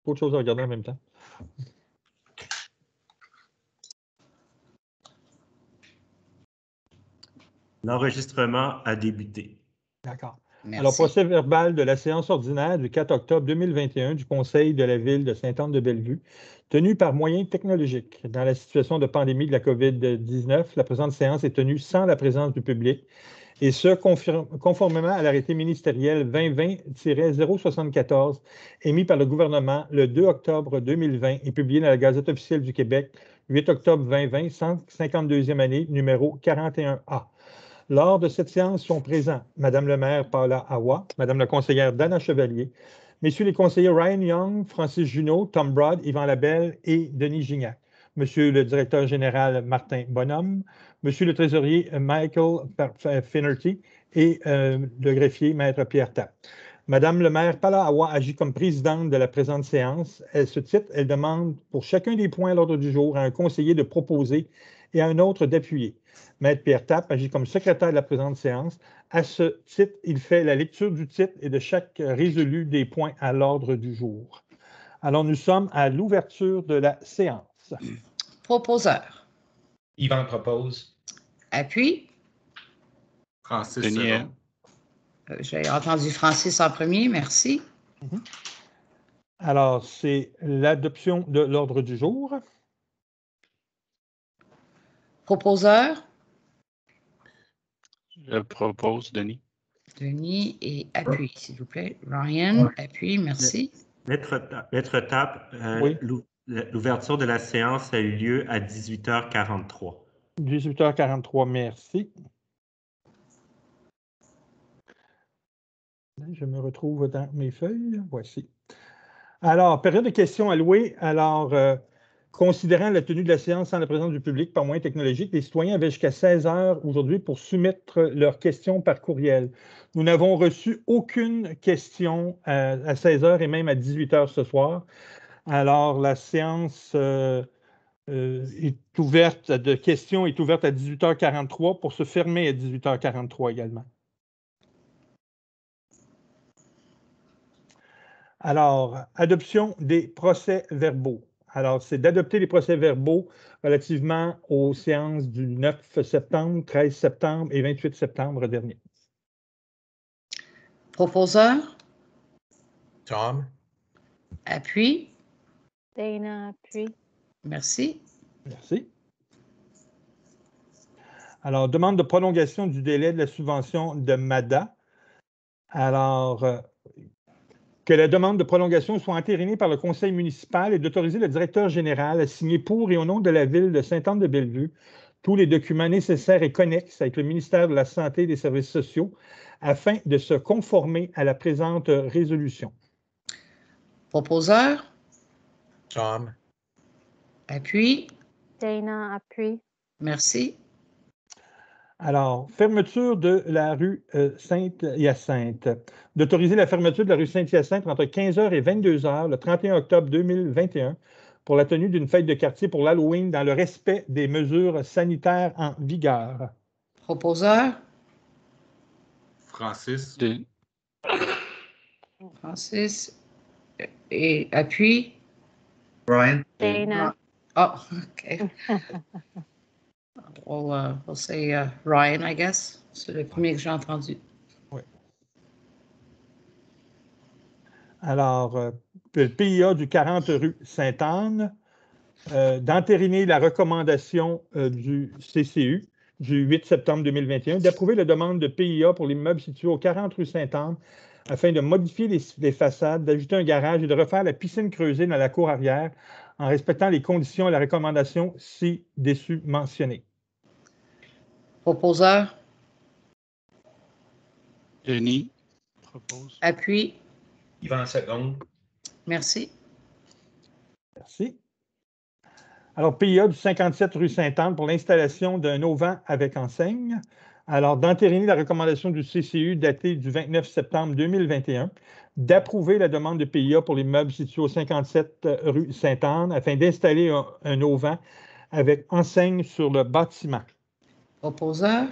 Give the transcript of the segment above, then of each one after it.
Autre chose à regarder en même temps. L'enregistrement a débuté. D'accord. Merci. Alors, procès verbal de la séance ordinaire du 4 octobre 2021 du Conseil de la Ville de Sainte-Anne-de-Bellevue, tenu par moyens technologiques. Dans la situation de pandémie de la COVID-19, la présente séance est tenue sans la présence du public, et ce, conformément à l'arrêté ministériel 2020-074 émis par le gouvernement le 2 octobre 2020 et publié dans la Gazette officielle du Québec, 8 octobre 2020, 152e année, numéro 41A. Lors de cette séance sont présents Mme le maire Paula Awa, Mme la conseillère Dana Chevalier, messieurs les conseillers Ryan Young, Francis Junot, Tom Broad, Yvan Labelle et Denis Gignac, monsieur le directeur général Martin Bonhomme, monsieur le trésorier Michael Finnerty et le greffier Maître Pierre Tapp. Madame le maire Paula Awa agit comme présidente de la présente séance. À ce titre, elle demande pour chacun des points à l'ordre du jour à un conseiller de proposer et à un autre d'appuyer. Maître Pierre Tapp agit comme secrétaire de la présente séance. À ce titre, il fait la lecture du titre et de chaque résolu des points à l'ordre du jour. Alors, nous sommes à l'ouverture de la séance. Proposeur. Yvan propose. Appui. Francis Denis. Selon. J'ai entendu Francis en premier, merci. Alors, c'est l'adoption de l'ordre du jour. Proposeur. Je propose, Denis. Denis et appui, s'il vous plaît. Ryan, appui, merci. Maître Tapp, Oui. l'ouverture de la séance a eu lieu à 18h43. 18h43, merci. Je me retrouve dans mes feuilles. Voici. Alors, période de questions allouée. Alors, considérant la tenue de la séance sans la présence du public par moyens technologiques, les citoyens avaient jusqu'à 16 heures aujourd'hui pour soumettre leurs questions par courriel. Nous n'avons reçu aucune question à 16 heures et même à 18 heures ce soir. Alors, la séance est ouverte de questions est ouverte à 18h43 pour se fermer à 18h43 également. Alors, adoption des procès-verbaux. Alors, c'est d'adopter les procès-verbaux relativement aux séances du 9 septembre, 13 septembre et 28 septembre dernier. Proposeur. Tom. Appui. Dana, appui. Merci. Merci. Alors, demande de prolongation du délai de la subvention de MADA. Alors, que la demande de prolongation soit entérinée par le conseil municipal et d'autoriser le directeur général à signer pour et au nom de la ville de Sainte-Anne-de-Bellevue tous les documents nécessaires et connexes avec le ministère de la Santé et des Services sociaux afin de se conformer à la présente résolution. Proposeur. Tom. Appui. Dana, appui. Merci. Alors, fermeture de la rue Sainte-Hyacinthe. D'autoriser la fermeture de la rue Sainte-Hyacinthe entre 15h et 22h le 31 octobre 2021 pour la tenue d'une fête de quartier pour l'Halloween dans le respect des mesures sanitaires en vigueur. Proposeur. Francis. Francis. Et appui. Ryan. Dana. Oh, OK. We'll say Ryan, I guess. C'est le premier que j'ai entendu. Oui. Alors, le PIA du 40 rue Sainte-Anne, d'entériner la recommandation du CCU du 8 septembre 2021 d'approuver la demande de PIA pour l'immeuble situé au 40 rue Sainte-Anne afin de modifier les façades, d'ajouter un garage et de refaire la piscine creusée dans la cour arrière en respectant les conditions et la recommandation ci-dessus mentionnées. Proposeur. Denis propose. Appui. Yvan seconde. Merci. Merci. Alors, PIA du 57 rue Sainte-Anne pour l'installation d'un auvent avec enseigne. Alors, d'entériner la recommandation du CCU datée du 29 septembre 2021, d'approuver la demande de PIA pour l'immeuble situé au 57 rue Sainte-Anne afin d'installer un auvent avec enseigne sur le bâtiment. Proposeur.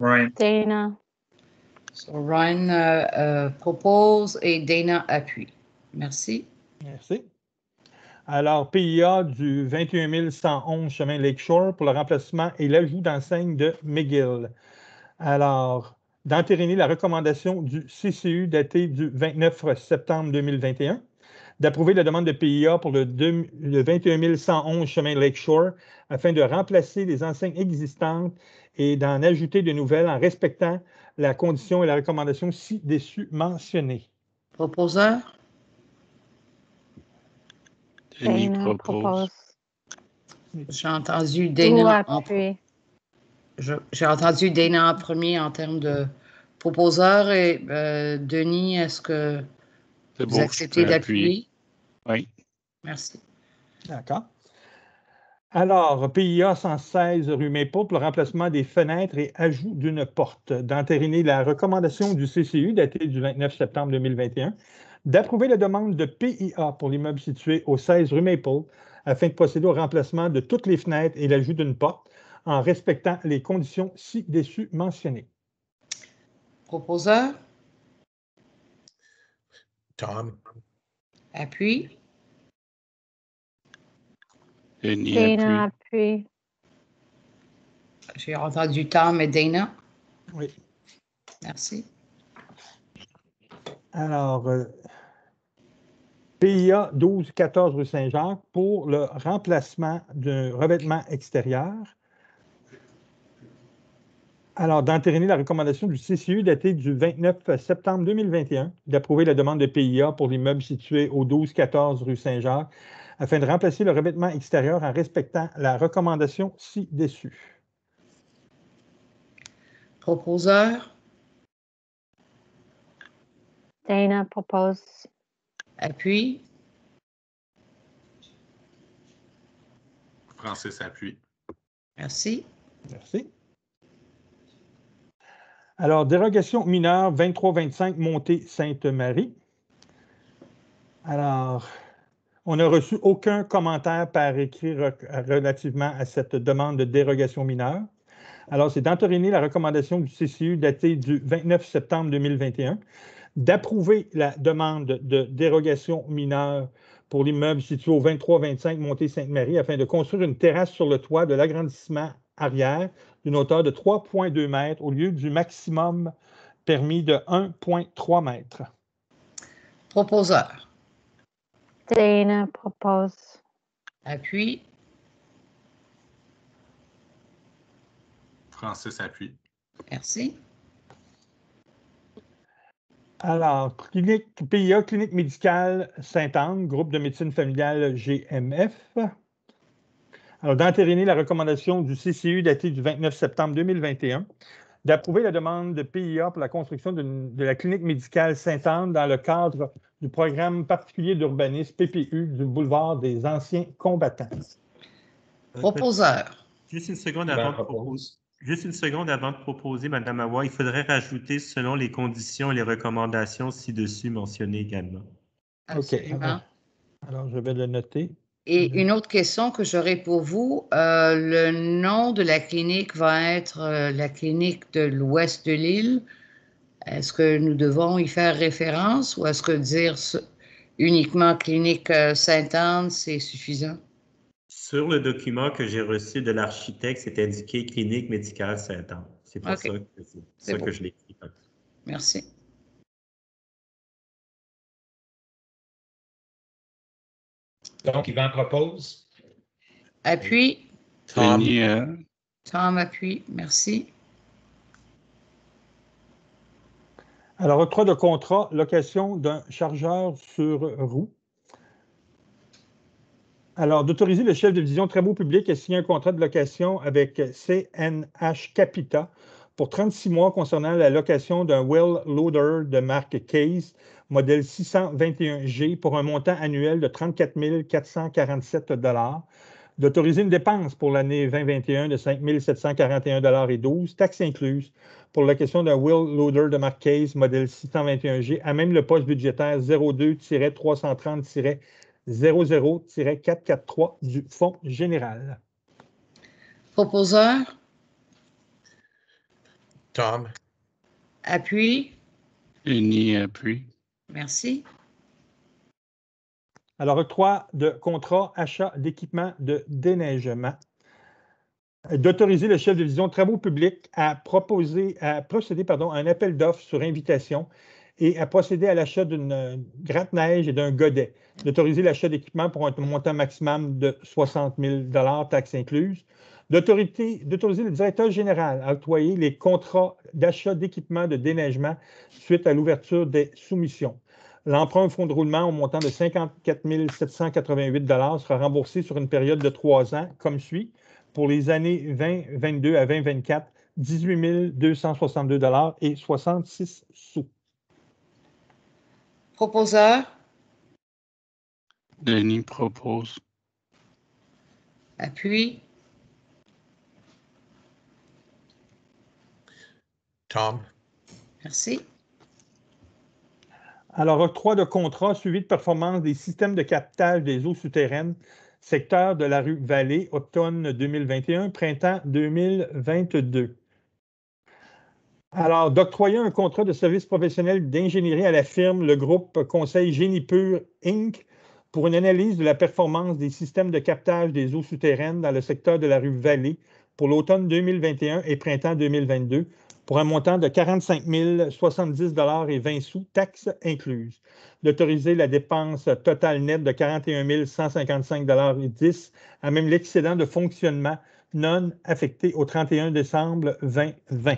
Ryan. Dana. So, Ryan propose et Dana appuie. Merci. Merci. Alors, PIA du 21 111 chemin Lakeshore pour le remplacement et l'ajout d'enseigne de McGill. Alors, d'entériner la recommandation du CCU datée du 29 septembre 2021, d'approuver la demande de PIA pour le 21 111 chemin Lakeshore afin de remplacer les enseignes existantes et d'en ajouter de nouvelles en respectant la condition et la recommandation ci-dessus mentionnées. Proposeur? Denis Dana propose. J'ai entendu Ou Dana appuie. J'ai entendu Dana en premier en termes de proposeur et Denis, est-ce que C'est vous beau, je acceptez peux appuyer. d'appuyer? Oui. Merci. D'accord. Alors, PIA 116 rue Maple pour le remplacement des fenêtres et ajout d'une porte, d'entériner la recommandation du CCU datée du 29 septembre 2021, d'approuver la demande de PIA pour l'immeuble situé au 16 rue Maple afin de procéder au remplacement de toutes les fenêtres et l'ajout d'une porte en respectant les conditions ci-dessus mentionnées. Proposeur? Tom, Appuie. Denis Dana appuie. appuie. J'ai entendu Tom et Dana. Oui. Merci. Alors, PIA 12-14 rue Saint-Jacques pour le remplacement d'un revêtement extérieur. Alors, d'entériner la recommandation du CCU datée du 29 septembre 2021 d'approuver la demande de PIA pour l'immeuble situé au 12-14 rue Saint-Jacques afin de remplacer le revêtement extérieur en respectant la recommandation ci-dessus. Proposeur? Dana propose. Appuie. Francis appuie. Merci. Merci. Alors, dérogation mineure 23-25 Montée Sainte-Marie. Alors, on n'a reçu aucun commentaire par écrit relativement à cette demande de dérogation mineure. Alors, c'est d'entériner la recommandation du CCU datée du 29 septembre 2021, d'approuver la demande de dérogation mineure pour l'immeuble situé au 23-25 Montée Sainte-Marie afin de construire une terrasse sur le toit de l'agrandissement arrière d'une hauteur de 3,2 mètres au lieu du maximum permis de 1,3 mètres. Proposeur? Dana propose. Appuie. Francis appuie. Merci. Alors, PIA, Clinique médicale Sainte-Anne, groupe de médecine familiale GMF. Alors, d'entériner la recommandation du CCU datée du 29 septembre 2021, d'approuver la demande de PIA pour la construction de la clinique médicale Sainte-Anne dans le cadre du programme particulier d'urbanisme PPU du boulevard des Anciens Combattants. Proposeur? Juste une seconde Yvan avant de propose. proposer. Juste une seconde avant de proposer, Mme Awa, il faudrait rajouter selon les conditions et les recommandations ci-dessus mentionnées également. Absolument. OK. Alors, je vais le noter. Et une autre question que j'aurais pour vous, le nom de la clinique va être la clinique de l'ouest de l'île. Est-ce que nous devons y faire référence ou est-ce que dire uniquement clinique Sainte-Anne, c'est suffisant? Sur le document que j'ai reçu de l'architecte, c'est indiqué clinique médicale Sainte-Anne. C'est pour OK. ça beau. que je l'ai écrit. Merci. Donc, Yvan propose. Appuie. Tom, Denis, Tom appuie. Merci. Alors, octroi de contrat, location d'un chargeur sur roue. Alors, d'autoriser le chef de division Travaux publics à signer un contrat de location avec CNH Capita pour 36 mois concernant la location d'un well loader de marque Case, modèle 621G, pour un montant annuel de 34 447 $, d'autoriser une dépense pour l'année 2021 de 5 741,12 $, taxes incluses, pour la location d'un well loader de marque Case, modèle 621G, à même le poste budgétaire 02-330-00-443 du Fonds général. Proposeur? Tom, Appuie. Denis appuie. Merci. Alors, octroi de contrat achat d'équipement de déneigement. D'autoriser le chef de division de travaux publics à procéder à un appel d'offres sur invitation et à procéder à l'achat d'une gratte-neige et d'un godet. D'autoriser l'achat d'équipements pour un montant maximum de 60 000 taxes incluses. D'autoriser le directeur général à octroyer les contrats d'achat d'équipements de déneigement suite à l'ouverture des soumissions. L'emprunt au fonds de roulement au montant de 54 788 sera remboursé sur une période de 3 ans, comme suit. Pour les années 2022 à 2024, 18 262 et 66 sous. Proposeur. Denis propose. Appuie. Tom. Merci. Alors, octroi de contrat suivi de performance des systèmes de captage des eaux souterraines, secteur de la rue Vallée, automne 2021, printemps 2022. Alors, d'octroyer un contrat de service professionnel d'ingénierie à la firme, le groupe Conseil Génie Pur, Inc., pour une analyse de la performance des systèmes de captage des eaux souterraines dans le secteur de la rue Vallée pour l'automne 2021 et printemps 2022, pour un montant de 45 070 et 20 sous, taxes incluses. D'autoriser la dépense totale nette de 41 155 et 10 à même l'excédent de fonctionnement non affecté au 31 décembre 2020.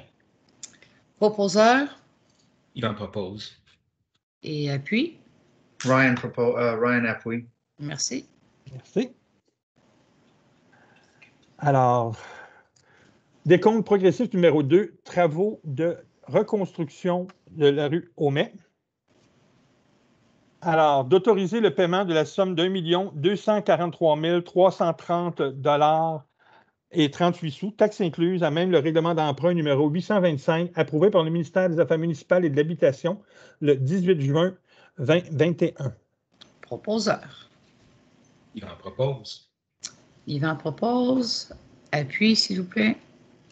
Proposeur. Yvan propose. Et appuie. Ryan appuie. Merci. Merci. Alors, décompte progressif numéro 2, travaux de reconstruction de la rue Aumet. Alors, d'autoriser le paiement de la somme d'1 243 330 et 38 sous, taxes incluses, à même le règlement d'emprunt numéro 825, approuvé par le ministère des Affaires municipales et de l'Habitation le 18 juin 2021. Proposeur. Yvan propose. Yvan propose. Appuie, s'il vous plaît.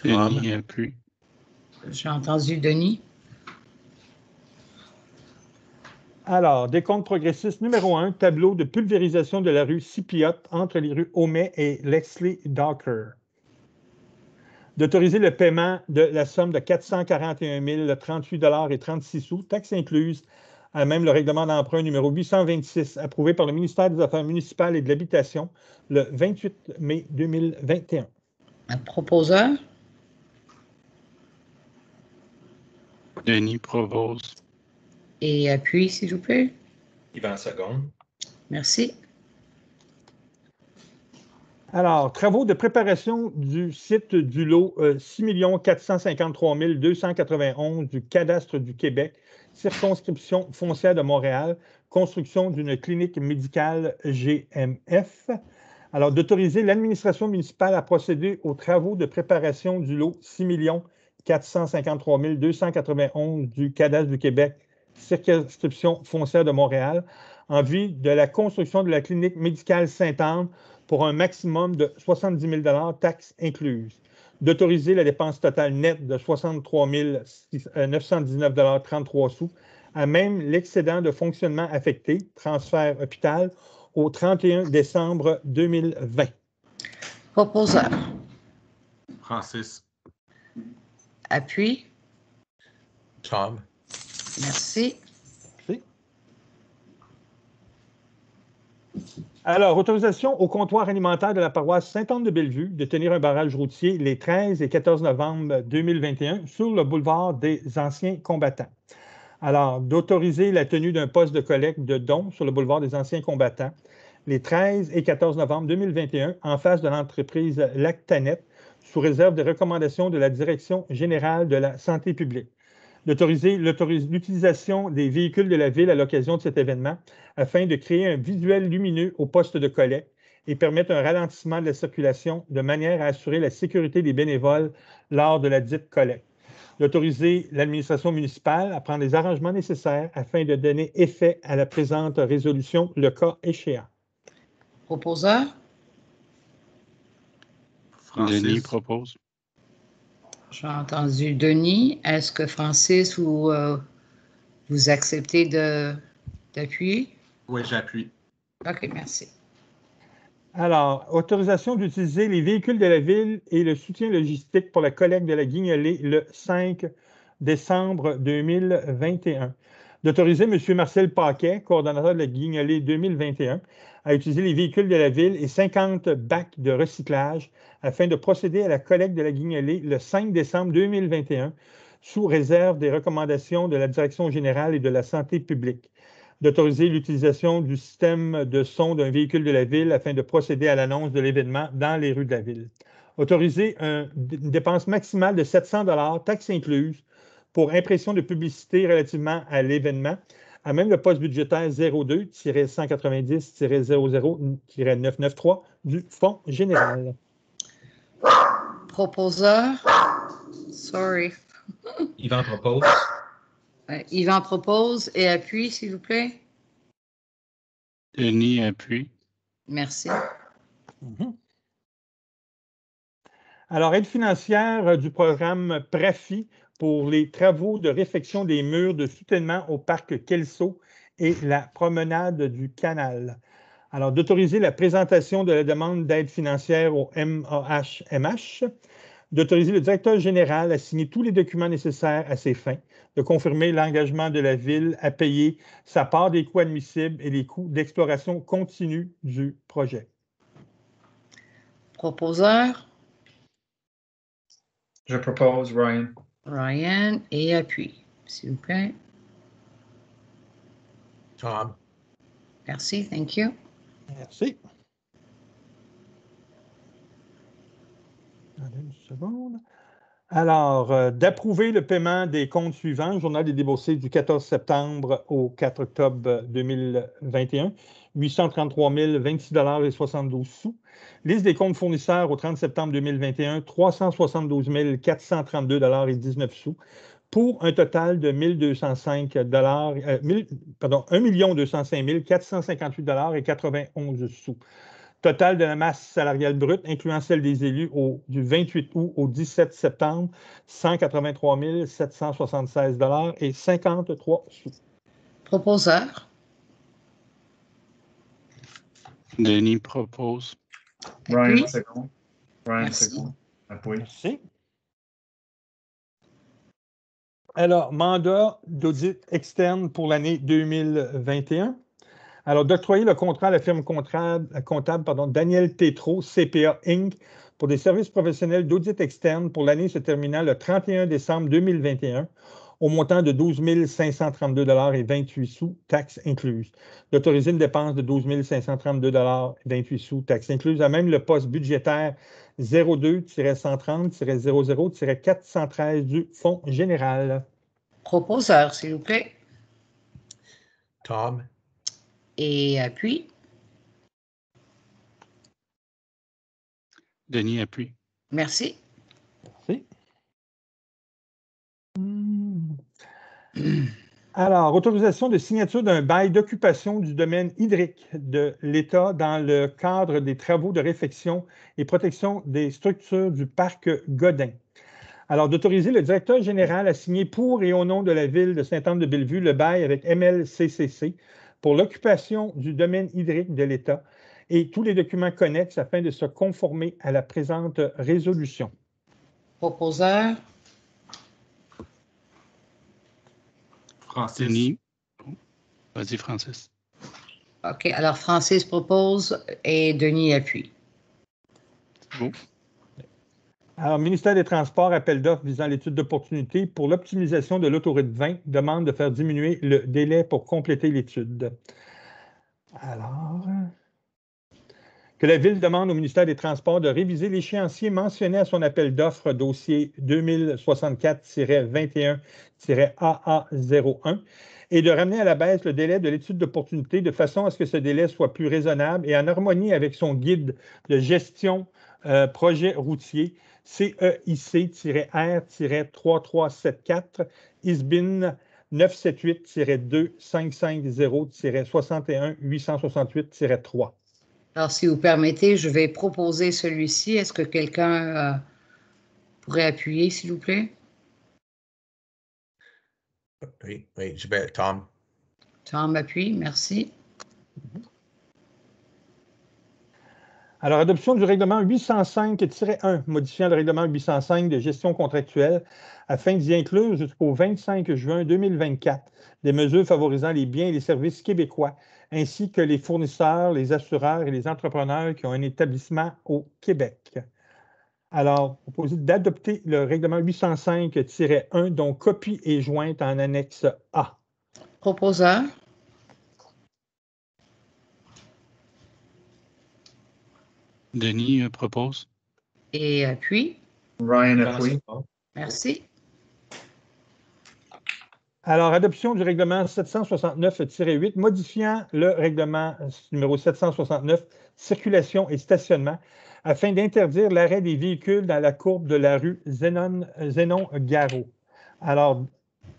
Denis appuie. J'ai entendu Denis. Alors, décompte progressiste numéro 1, tableau de pulvérisation de la rue Cipiotte entre les rues Aumet et Lexley-Docker. D'autoriser le paiement de la somme de 441 038 et 36 sous, taxes incluses, à même le règlement d'emprunt numéro 826, approuvé par le ministère des Affaires municipales et de l'Habitation le 28 mai 2021. Un proposeur. Denis propose. Et appuie, s'il vous plaît. Yvan seconde. Merci. Alors, travaux de préparation du site du lot 6 453 291 du Cadastre du Québec, circonscription foncière de Montréal, construction d'une clinique médicale GMF. Alors, d'autoriser l'administration municipale à procéder aux travaux de préparation du lot 6 453 291 du Cadastre du Québec, circonscription foncière de Montréal, en vue de la construction de la clinique médicale Sainte-Anne pour un maximum de 70 000 taxes incluses. D'autoriser la dépense totale nette de 63 919 33 sous, à même l'excédent de fonctionnement affecté, transfert hôpital, au 31 décembre 2020. Proposeur. Francis. Appuie. Tom. Merci. Merci. Alors, autorisation au comptoir alimentaire de la paroisse Sainte-Anne-de-Bellevue de tenir un barrage routier les 13 et 14 novembre 2021 sur le boulevard des Anciens combattants. Alors, d'autoriser la tenue d'un poste de collecte de dons sur le boulevard des Anciens combattants les 13 et 14 novembre 2021 en face de l'entreprise Lactanet, sous réserve des recommandations de la Direction générale de la santé publique. D'autoriser l'utilisation des véhicules de la ville à l'occasion de cet événement afin de créer un visuel lumineux au poste de collecte et permettre un ralentissement de la circulation de manière à assurer la sécurité des bénévoles lors de la dite collecte. D'autoriser l'administration municipale à prendre les arrangements nécessaires afin de donner effet à la présente résolution, le cas échéant. Proposeur. Francis. Denis propose. J'ai entendu Denis. Est-ce que Francis, vous acceptez d'appuyer? Oui, j'appuie. OK, merci. Alors, autorisation d'utiliser les véhicules de la ville et le soutien logistique pour la collecte de la guignolée le 5 décembre 2021. D'autoriser M. Marcel Paquet, coordonnateur de la guignolée 2021, à utiliser les véhicules de la ville et 50 bacs de recyclage afin de procéder à la collecte de la guignolée le 5 décembre 2021, sous réserve des recommandations de la Direction générale et de la santé publique. D'autoriser l'utilisation du système de son d'un véhicule de la ville afin de procéder à l'annonce de l'événement dans les rues de la ville. Autoriser une dépense maximale de 700 $, taxes incluses, pour impression de publicité relativement à l'événement, à même le poste budgétaire 02-190-00-993 du Fonds général. Proposeur? Sorry. Yvan propose. Yvan propose et appuie, s'il vous plaît. Denis appuie. Merci. Alors, aide financière du programme PRAFI pour les travaux de réfection des murs de soutènement au parc Kelso et la promenade du canal. Alors, d'autoriser la présentation de la demande d'aide financière au MAH-MH, d'autoriser le directeur général à signer tous les documents nécessaires à ces fins, de confirmer l'engagement de la Ville à payer sa part des coûts admissibles et les coûts d'exploration continue du projet. Proposeur? Je propose Ryan. Ryan et appuie, s'il vous plaît. Tom. Merci, thank you. Merci. Attendez une seconde. Alors, d'approuver le paiement des comptes suivants, journal des déboursés du 14 septembre au 4 octobre 2021, 833 026,72 $. Liste des comptes fournisseurs au 30 septembre 2021, 372 432,19 $, pour un total de 1 205 458,91 $. Total de la masse salariale brute, incluant celle des élus du 28 août au 17 septembre, 183 776,53 $. Proposeur? Denis propose. Ryan Appuie. second. Ryan Merci. second. Appuie. Merci. Alors, mandat d'audit externe pour l'année 2021. Alors, d'octroyer le contrat à la firme comptable Daniel Tétrault, CPA Inc., pour des services professionnels d'audit externe pour l'année se terminant le 31 décembre 2021, au montant de 12 532,28 $, taxes incluses. D'autoriser une dépense de 12 532,28 $, taxes incluses, à même le poste budgétaire 02-130-00-413 du Fonds général. Proposeur, s'il vous plaît. Tom. Et appuie. Denis appuie. Merci. Merci. Alors, autorisation de signature d'un bail d'occupation du domaine hydrique de l'État dans le cadre des travaux de réfection et protection des structures du parc Godin. Alors, d'autoriser le directeur général à signer pour et au nom de la Ville de Sainte-Anne-de-Bellevue le bail avec MLCCC pour l'occupation du domaine hydrique de l'État et tous les documents connexes afin de se conformer à la présente résolution. Proposeur? Francis. Denis. Vas-y, Francis. OK, alors Francis propose et Denis appuie. Bon. Alors, ministère des Transports, appel d'offres visant l'étude d'opportunité pour l'optimisation de l'autoroute 20, demande de faire diminuer le délai pour compléter l'étude. Alors, que la Ville demande au ministère des Transports de réviser l'échéancier mentionné à son appel d'offres dossier 2064-21-AA01 et de ramener à la baisse le délai de l'étude d'opportunité de façon à ce que ce délai soit plus raisonnable et en harmonie avec son guide de gestion projet routier CEIC-R-3374 ISBIN 978-2-550-61-868-3. Alors, si vous permettez, je vais proposer celui-ci. Est-ce que quelqu'un pourrez appuyer, s'il vous plaît? Oui, je vais, Tom. Tom appuie, merci. Alors, adoption du règlement 805-1, modifiant le règlement 805 de gestion contractuelle afin d'y inclure jusqu'au 25 juin 2024 des mesures favorisant les biens et les services québécois, ainsi que les fournisseurs, les assureurs et les entrepreneurs qui ont un établissement au Québec. Alors, proposé d'adopter le règlement 805-1, dont copie est jointe en annexe A. Proposeur? Denis propose. Et appuie. Ryan appuie. Merci. Alors, adoption du règlement 769-8, modifiant le règlement numéro 769, circulation et stationnement, afin d'interdire l'arrêt des véhicules dans la courbe de la rue Zénon-Garot. Alors,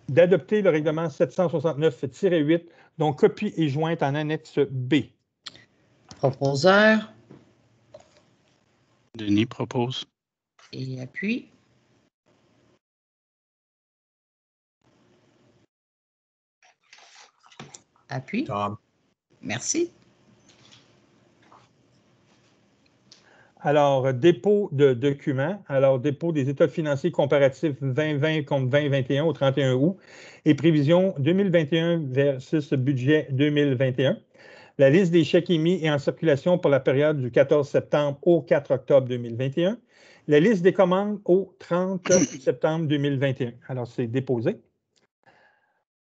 d'adopter le règlement 769-8, dont copie est jointe en annexe B. Proposeur? Denis propose. Et appuie. Appuie. Tom. Merci. Alors, dépôt de documents. Alors, dépôt des états financiers comparatifs 2020 contre 2021 au 31 août et prévision 2021 versus budget 2021. La liste des chèques émis et en circulation pour la période du 14 septembre au 4 octobre 2021. La liste des commandes au 30 septembre 2021. Alors, c'est déposé.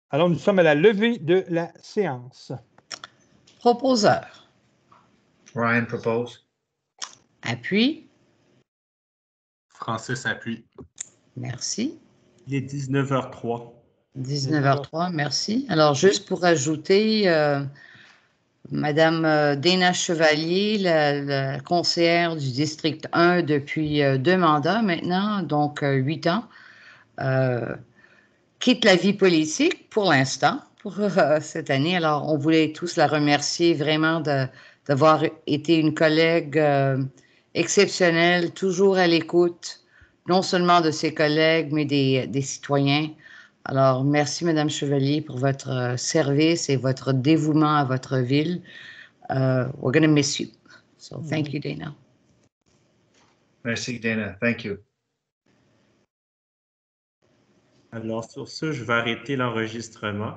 Alors, nous sommes à la levée de la séance. Proposeur? Ryan propose. Appuie. Francis appuie. Merci. Il est 19h03. 19h03, merci. Alors, juste pour ajouter, Madame Dana Chevalier, la conseillère du district 1 depuis 2 mandats maintenant, donc 8 ans, quitte la vie politique pour l'instant, pour cette année. Alors, on voulait tous la remercier vraiment d'avoir été une collègue exceptionnelle, toujours à l'écoute, non seulement de ses collègues, mais des citoyens. Alors, merci, Madame Chevalier, pour votre service et votre dévouement à votre ville. We're going to miss you. So, thank you, Dana. Merci, Dana. Thank you. Alors, sur ce, je vais arrêter l'enregistrement.